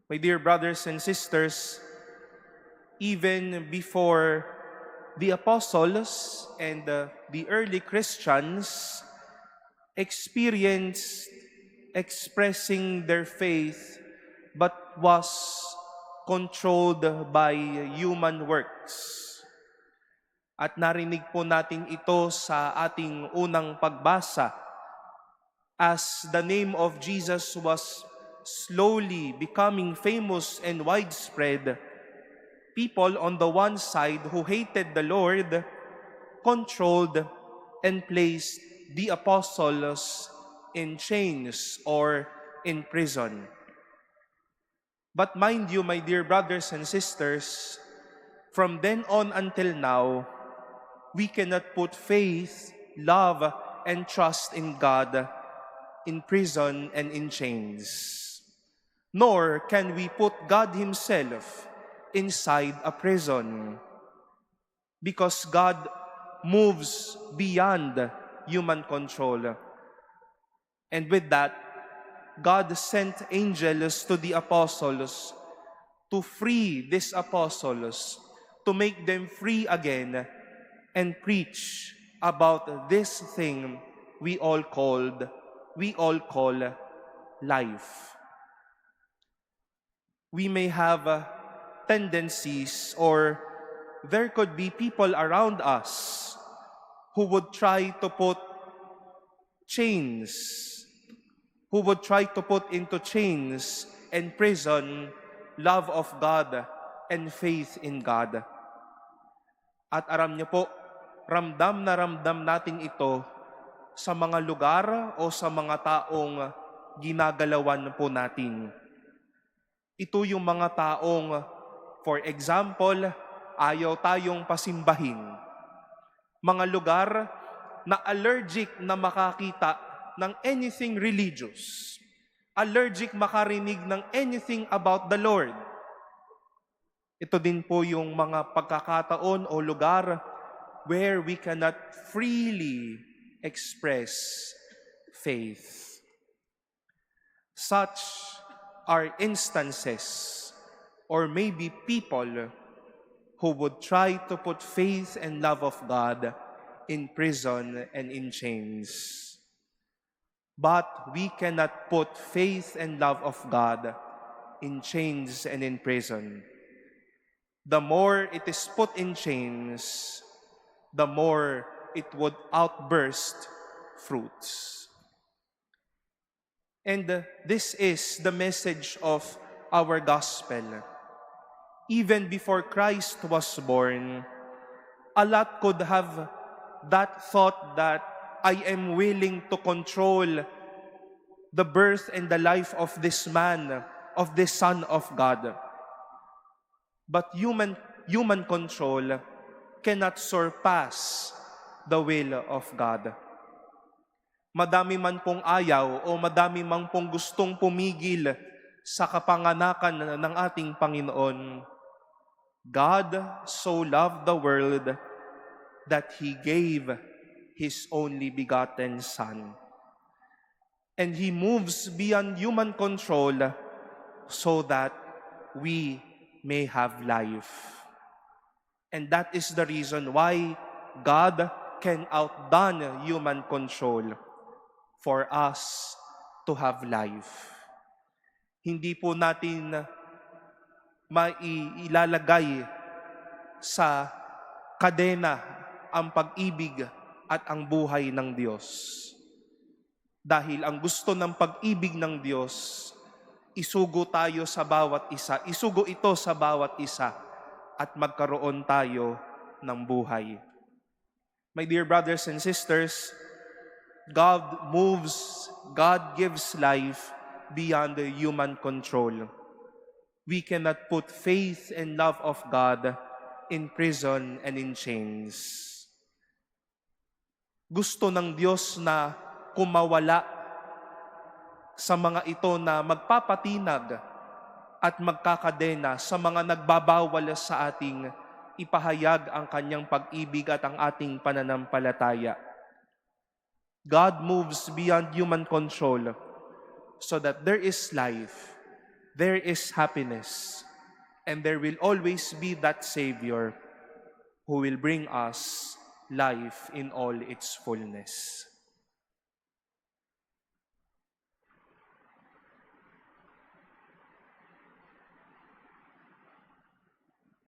My dear brothers and sisters, even before the apostles and the early Christians experienced expressing their faith but was controlled by human works. At narinig po natin ito sa ating unang pagbasa as the name of Jesus was slowly becoming famous and widespread. People on the one side who hated the Lord controlled and placed the apostles in chains or in prison. But mind you, my dear brothers and sisters, from then on until now, we cannot put faith, love, and trust in God in prison and in chains. Nor can we put God Himself inside a prison, because God moves beyond human control. And with that, God sent angels to the apostles to free these apostles, to make them free again, and preach about this thing we all call life. We may have tendencies, or there could be people around us who would try to put into chains and prison love of God and faith in God. At aram niyo po, ramdam na ramdam natin ito sa mga lugar o sa mga taong ginagalawan po natin. Ito yung mga taong, for example, ayaw tayong pasimbahin. Mga lugar na allergic na makakita ng anything religious. Allergic makarinig ng anything about the Lord. Ito din po yung mga pagkakataon o lugar where we cannot freely express faith. Such are instances, or maybe people who would try to put faith and love of God in prison and in chains. But we cannot put faith and love of God in chains and in prison. The more it is put in chains, the more it would outburst fruits. And this is the message of our gospel. Even before Christ was born, a lot could have that thought that I am willing to control the birth and the life of this man, of this Son of God. But human control cannot surpass the will of God. Madami man pong ayaw o madami man pong gustong pumigil sa kapanganakan ng ating Panginoon, God so loved the world that He gave His only begotten Son. And He moves beyond human control so that we may have life. And that is the reason why God can outdone human control for us to have life. Hindi po natin mailalagay sa kadena ang pag-ibig at ang buhay ng Diyos. Dahil ang gusto ng pag-ibig ng Diyos, isugo tayo sa bawat isa, isugo ito sa bawat isa, at magkaroon tayo ng buhay. My dear brothers and sisters, God moves, God gives life beyond the human control. We cannot put faith and love of God in prison and in chains. Gusto ng Diyos na kumawala sa mga ito na magpapatinag at magkakadena sa mga nagbabawal sa ating ipahayag ang kanyang pag-ibig at ang ating pananampalataya. God moves beyond human control so that there is life, there is happiness, and there will always be that Savior who will bring us life in all its fullness.